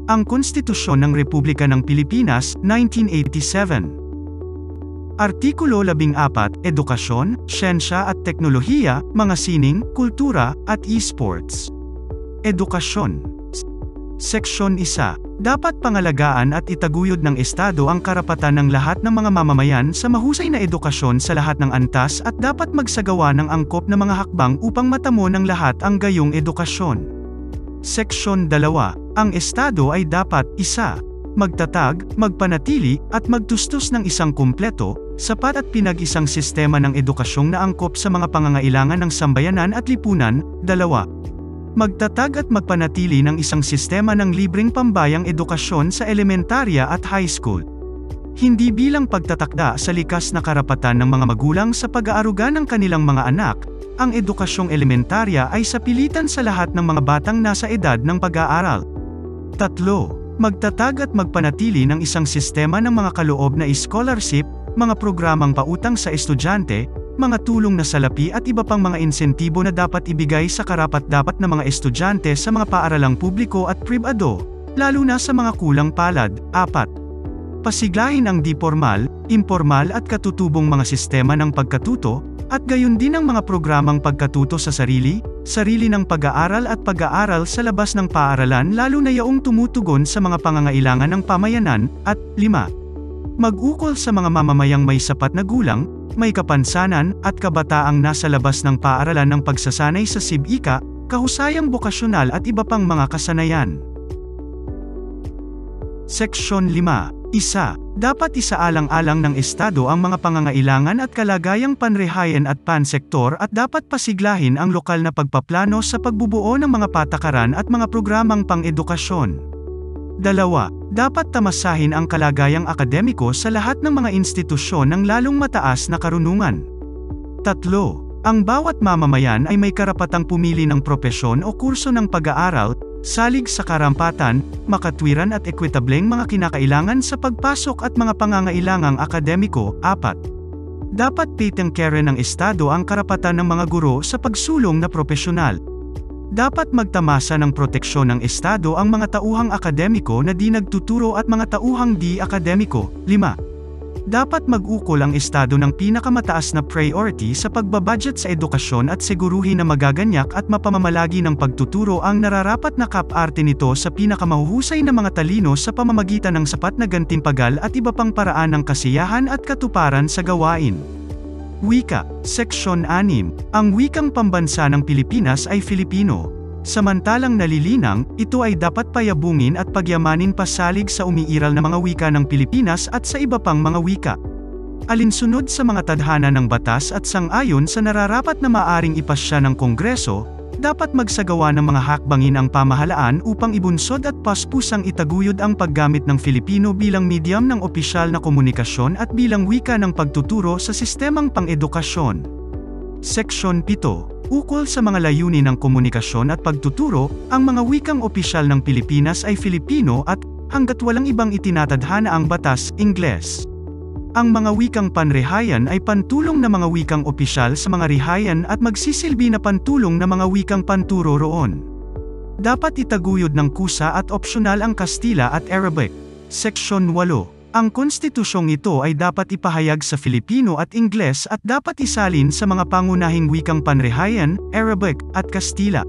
Ang Konstitusyon ng Republika ng Pilipinas, 1987. Artikulo 14, Edukasyon, Siyensya at Teknolohiya, mga sining, kultura, at e-sports. Edukasyon. Seksyon 1. Dapat pangalagaan at itaguyod ng Estado ang karapatan ng lahat ng mga mamamayan sa mahusay na edukasyon sa lahat ng antas at dapat magsagawa ng angkop na mga hakbang upang matamo ng lahat ang gayong edukasyon. Seksyon 2. Ang Estado ay dapat, 1. Magtatag, magpanatili, at magtustos ng isang kumpleto, sapat at pinag-isang sistema ng edukasyong naangkop sa mga pangangailangan ng sambayanan at lipunan. 2. Magtatag at magpanatili ng isang sistema ng libreng pambayang edukasyon sa elementarya at high school. Hindi bilang pagtatakda sa likas na karapatan ng mga magulang sa pag-aaruga ng kanilang mga anak, ang edukasyong elementarya ay sapilitan sa lahat ng mga batang nasa edad ng pag-aaral. 3. Magtatag at magpanatili ng isang sistema ng mga kaloob na scholarship, mga programang pautang sa estudyante, mga tulong na salapi at iba pang mga insentibo na dapat ibigay sa karapat-dapat na mga estudyante sa mga paaralang publiko at pribado, lalo na sa mga kulang palad. 4. Pasiglahin ang di-formal, informal at katutubong mga sistema ng pagkatuto, at gayon din ang mga programang pagkatuto sa sarili ng pag-aaral at pag-aaral sa labas ng paaralan lalo na yaong tumutugon sa mga pangangailangan ng pamayanan. At 5. Mag-ukol sa mga mamamayang may sapat na gulang, may kapansanan, at kabataang nasa labas ng paaralan ng pagsasanay sa sibika, kahusayang bokasyonal at iba pang mga kasanayan. Seksyon 5. 1. Dapat isaalang-alang ng Estado ang mga pangangailangan at kalagayang panrehayan at pansektor at dapat pasiglahin ang lokal na pagpaplano sa pagbubuo ng mga patakaran at mga programang pang-edukasyon. 2. Dapat tamasahin ang kalagayang akademiko sa lahat ng mga institusyon ng lalong mataas na karunungan. 3. Ang bawat mamamayan ay may karapatang pumili ng propesyon o kurso ng pag-aaral, salig sa karampatan, makatwiran at ekwitableng mga kinakailangan sa pagpasok at mga pangangailangang akademiko. 4. Dapat patengkere ng Estado ang karapatan ng mga guro sa pagsulong na propesyonal. Dapat magtamasa ng proteksyon ng Estado ang mga tauhang akademiko na di nagtuturo at mga tauhang di akademiko. 5. Dapat mag-ukol ang Estado ng pinakamataas na priority sa pagbabudget sa edukasyon at siguruhin na magaganyak at mapamamalagi ng pagtuturo ang nararapat na kap-arte nito sa pinakamahuhusay na mga talino sa pamamagitan ng sapat na gantimpagal at iba pang paraan ng kasiyahan at katuparan sa gawain. Wika. Seksyon 6. Ang wikang pambansa ng Pilipinas ay Filipino. Samantalang nalilinang, ito ay dapat payabungin at pagyamanin pasalig sa umiiral na mga wika ng Pilipinas at sa iba pang mga wika. Alinsunod sa mga tadhana ng batas at sang-ayon sa nararapat na maaring ipasya ng Kongreso, dapat magsagawa ng mga hakbangin ang pamahalaan upang ibunsod at paspusang itaguyod ang paggamit ng Filipino bilang medium ng opisyal na komunikasyon at bilang wika ng pagtuturo sa sistemang pang-edukasyon. Seksyon 7. Ukol sa mga layunin ng komunikasyon at pagtuturo, ang mga wikang opisyal ng Pilipinas ay Filipino at, hanggat walang ibang itinatadhana ang batas, Ingles. Ang mga wikang panrehayan ay pantulong na mga wikang opisyal sa mga rehayan at magsisilbi na pantulong na mga wikang panturo roon. Dapat itaguyod ng kusa at opsyonal ang Kastila at Arabic. Seksyon 8. Ang konstitusyong ito ay dapat ipahayag sa Filipino at Ingles at dapat isalin sa mga pangunahing wikang panrehayan, Arabic, at Kastila.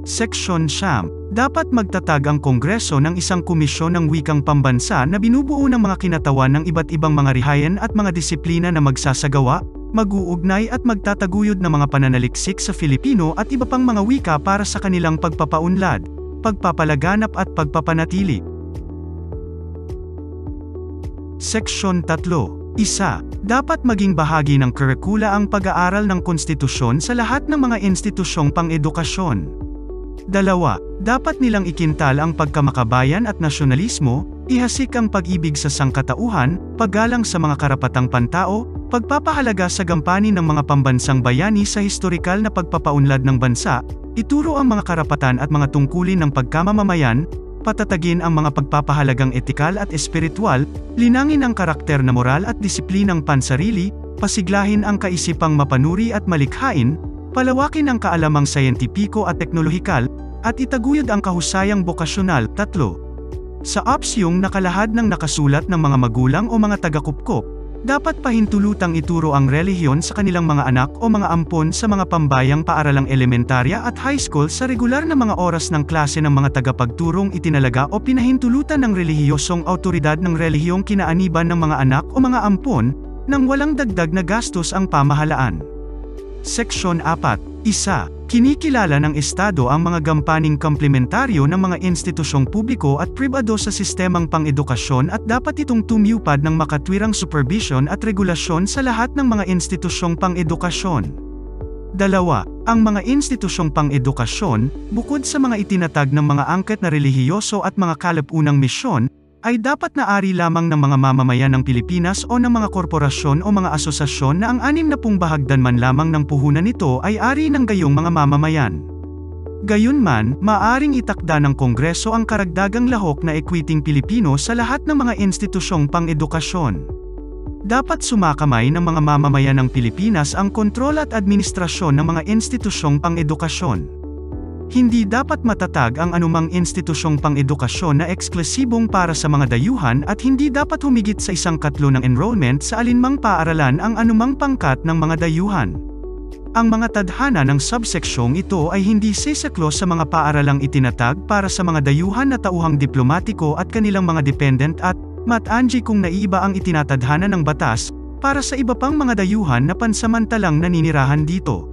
Seksyon 9. Dapat magtatag ang Kongreso ng isang komisyon ng wikang pambansa na binubuo ng mga kinatawan ng iba't ibang mga rehayan at mga disiplina na magsasagawa, mag-uugnay at magtataguyod ng mga pananaliksik sa Filipino at iba pang mga wika para sa kanilang pagpapaunlad, pagpapalaganap at pagpapanatili. Seksyon 3. 1. Dapat maging bahagi ng kurikula ang pag-aaral ng konstitusyon sa lahat ng mga institusyong pang-edukasyon. 2. Dapat nilang ikintal ang pagkamakabayan at nasyonalismo, ihasik ang pag-ibig sa sangkatauhan, paggalang sa mga karapatang pantao, pagpapahalaga sa gampanin ng mga pambansang bayani sa historikal na pagpapaunlad ng bansa, ituro ang mga karapatan at mga tungkulin ng pagkamamamayan, patatagin ang mga pagpapahalagang etikal at espiritual, linangin ang karakter na moral at disiplinang pansarili, pasiglahin ang kaisipang mapanuri at malikhain, palawakin ang kaalamang sayentipiko at teknolohikal, at itaguyod ang kahusayang bokasyonal. 3. Sa opsyong nakalahad ng nakasulat ng mga magulang o mga taga-kupkop, dapat pahintulutang ituro ang relihiyon sa kanilang mga anak o mga ampon sa mga pambayang paaralang elementarya at high school sa regular na mga oras ng klase ng mga tagapagturong itinalaga o pinahintulutan ng relihiyosong awtoridad ng relihiyong kinaaniban ng mga anak o mga ampon, nang walang dagdag na gastos ang pamahalaan. Seksyon 4. Kinikilala ng Estado ang mga gampaning komplementaryo ng mga institusyong publiko at pribado sa sistemang pang-edukasyon at dapat itong tumupad ng makatwirang supervision at regulasyon sa lahat ng mga institusyong pang-edukasyon. 2. Ang mga institusyong pang-edukasyon, bukod sa mga itinatag ng mga angkat na relihiyoso at mga kalapunang misyon, ay dapat naari lamang ng mga mamamayan ng Pilipinas o ng mga korporasyon o mga asosasyon na ang 60 bahagdan man lamang ng puhunan nito ay ari ng gayong mga mamamayan. Gayunman, maaring itakda ng Kongreso ang karagdagang lahok na ekwiting Pilipino sa lahat ng mga institusyong pang-edukasyon. Dapat sumakamay ng mga mamamayan ng Pilipinas ang kontrol at administrasyon ng mga institusyong pang-edukasyon. Hindi dapat matatag ang anumang institusyong pang-edukasyon na eksklusibong para sa mga dayuhan at hindi dapat humigit sa 1/4 ng enrollment sa alinmang paaralan ang anumang pangkat ng mga dayuhan. Ang mga tadhana ng subseksyong ito ay hindi sisaklo sa mga paaralang itinatag para sa mga dayuhan na tauhang diplomatiko at kanilang mga dependent at, matanji kung naiiba ang itinatadhana ng batas, para sa iba pang mga dayuhan na pansamantalang naninirahan dito.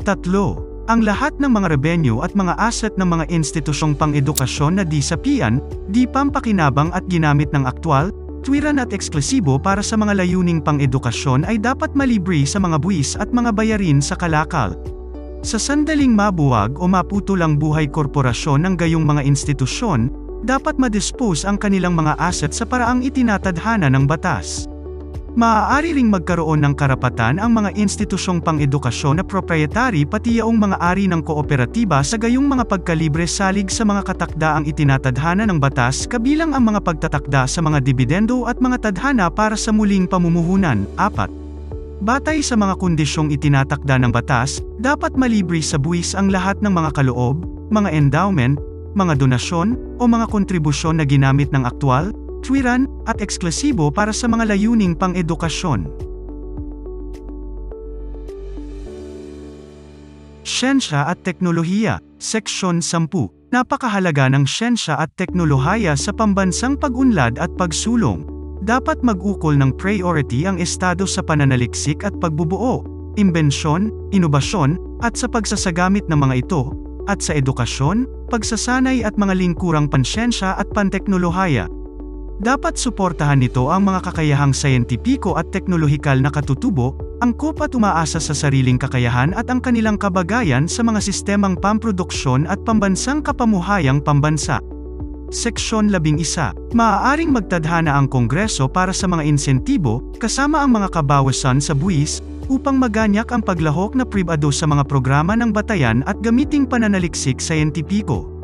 3. Ang lahat ng mga revenue at mga asset ng mga institusyong pang-edukasyon na di sapian, di pampakinabang at ginamit ng aktwal, tuwiran at eksklusibo para sa mga layuning pang-edukasyon ay dapat malibre sa mga buwis at mga bayarin sa kalakal. Sa sandaling mabuwag o maputulang buhay korporasyon ng gayong mga institusyon, dapat madispose ang kanilang mga asset sa paraang itinatadhana ng batas. Maaari ring magkaroon ng karapatan ang mga institusyong pang-edukasyon na proprietary pati yaong mga ari ng kooperatiba sa gayong mga pagkalibre salig sa mga katakdaang itinatadhana ng batas kabilang ang mga pagtatakda sa mga dibidendo at mga tadhana para sa muling pamumuhunan. 4. Batay sa mga kondisyong itinatakda ng batas, dapat malibre sa buwis ang lahat ng mga kaloob, mga endowment, mga donasyon, o mga kontribusyon na ginamit ng aktwal, tuwiran, at eksklusibo para sa mga layuning pang-edukasyon. Siyensya at Teknolohiya, Seksyon 10. Napakahalaga ng siyensya at teknolohiya sa pambansang pag-unlad at pagsulong. Dapat mag-ukol ng priority ang Estado sa pananaliksik at pagbubuo, imbensyon, inobasyon, at sa pagsasagamit ng mga ito, at sa edukasyon, pagsasanay at mga lingkurang pansiyensya at panteknolohiya. Dapat suportahan nito ang mga kakayahang sayentipiko at teknolohikal na katutubo, angkop at umaasa sa sariling kakayahan at ang kanilang kabagayan sa mga sistemang pamproduksyon at pambansang kapamuhayang pambansa. Seksyon 11. Maaaring magtadhana ang Kongreso para sa mga insentibo, kasama ang mga kabawasan sa buwis, upang maganyak ang paglahok na pribado sa mga programa ng batayan at gamiting pananaliksik sayentipiko.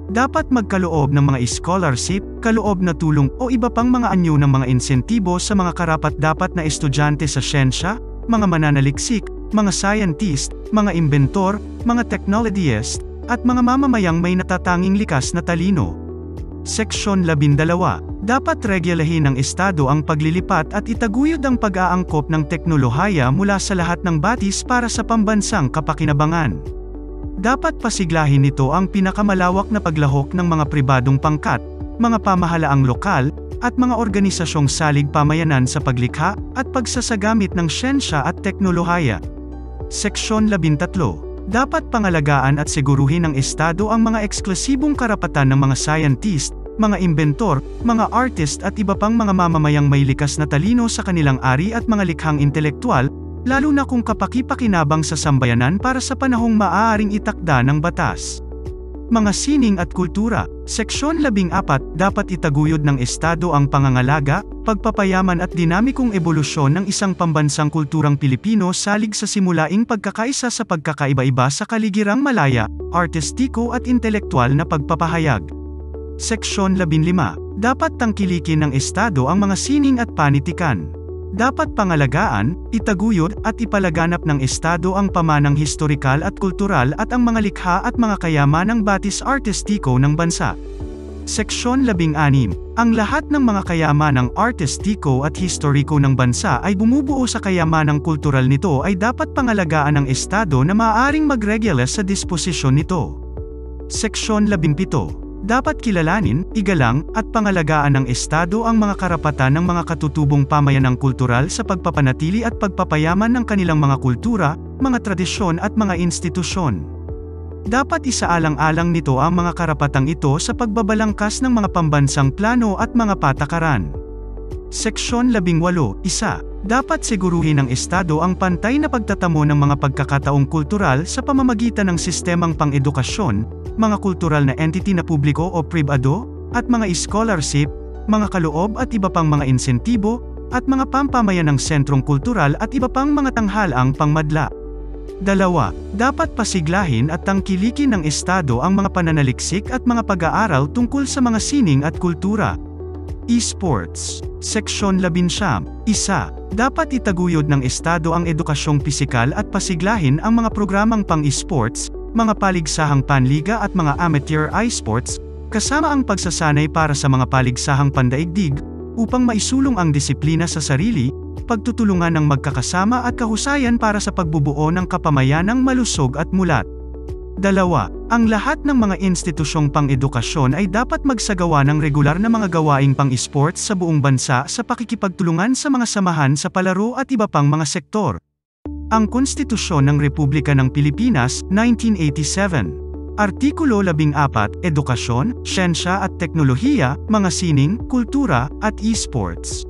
Dapat magkaloob ng mga scholarship, kaloob na tulong o iba pang mga anyo ng mga insentibo sa mga karapat-dapat na estudyante sa siyensya, mga mananaliksik, mga scientist, mga inventor, mga technologist, at mga mamamayang may natatanging likas na talino. Seksyon 12. Dapat regulahin ng Estado ang paglilipat at itaguyod ang pag-aangkop ng teknolohiya mula sa lahat ng batis para sa pambansang kapakinabangan. Dapat pasiglahin nito ang pinakamalawak na paglahok ng mga pribadong pangkat, mga pamahalaang lokal, at mga organisasyong salig pamayanan sa paglikha at pagsasagamit ng siyensya at teknolohiya. Seksyon 13. Dapat pangalagaan at siguruhin ng Estado ang mga eksklusibong karapatan ng mga scientist, mga inventor, mga artist at iba pang mga mamamayang may likas na talino sa kanilang ari at mga likhang intelektual, lalo na kung kapakipakinabang sa sambayanan para sa panahong maaaring itakda ng batas. Mga sining at kultura, Seksyon 14. Dapat itaguyod ng Estado ang pangangalaga, pagpapayaman at dinamikong ebolusyon ng isang pambansang kulturang Pilipino salig sa simulaing pagkakaisa sa pagkakaiba-iba sa kaligirang malaya, artistiko at intelektual na pagpapahayag. Seksyon 15. Dapat tangkilikin ng Estado ang mga sining at panitikan. Dapat pangalagaan, itaguyod, at ipalaganap ng Estado ang pamanang historikal at kultural at ang mga likha at mga kayamanang batis artistiko ng bansa. Seksyon 16. Ang lahat ng mga kayamanang artistiko at historiko ng bansa ay bumubuo sa kayamanang kultural nito ay dapat pangalagaan ng Estado na maaaring magregula sa disposisyon nito. Seksyon 17. Dapat kilalanin, igalang, at pangalagaan ng Estado ang mga karapatan ng mga katutubong pamayanang kultural sa pagpapanatili at pagpapayaman ng kanilang mga kultura, mga tradisyon at mga institusyon. Dapat isaalang-alang nito ang mga karapatang ito sa pagbabalangkas ng mga pambansang plano at mga patakaran. Seksyon 18. Dapat siguruhin ng Estado ang pantay na pagtatamo ng mga pagkakataong kultural sa pamamagitan ng sistemang pang-edukasyon, mga kultural na entity na publiko o pribado, at mga scholarship, mga kaloob at iba pang mga insentibo, at mga pampamayanang sentrong kultural at iba pang mga tanghalaang pangmadla. 2. Dapat pasiglahin at tangkilikin ng Estado ang mga pananaliksik at mga pag-aaral tungkol sa mga sining at kultura. Esports. Seksyon 19. Dapat itaguyod ng Estado ang edukasyong pisikal at pasiglahin ang mga programang pang-esports, mga paligsahang panliga at mga amateur esports, kasama ang pagsasanay para sa mga paligsahang pandaigdig, upang maisulong ang disiplina sa sarili, pagtutulungan ng magkakasama at kahusayan para sa pagbubuo ng kapamayanang malusog at mulat. 2. Ang lahat ng mga institusyong pang-edukasyon ay dapat magsagawa ng regular na mga gawaing pang-esports sa buong bansa sa pakikipagtulungan sa mga samahan sa palaro at iba pang mga sektor. Ang Konstitusyon ng Republika ng Pilipinas, 1987. Artikulo 14, Edukasyon, Siyensya at Teknolohiya, mga sining, kultura, at esports.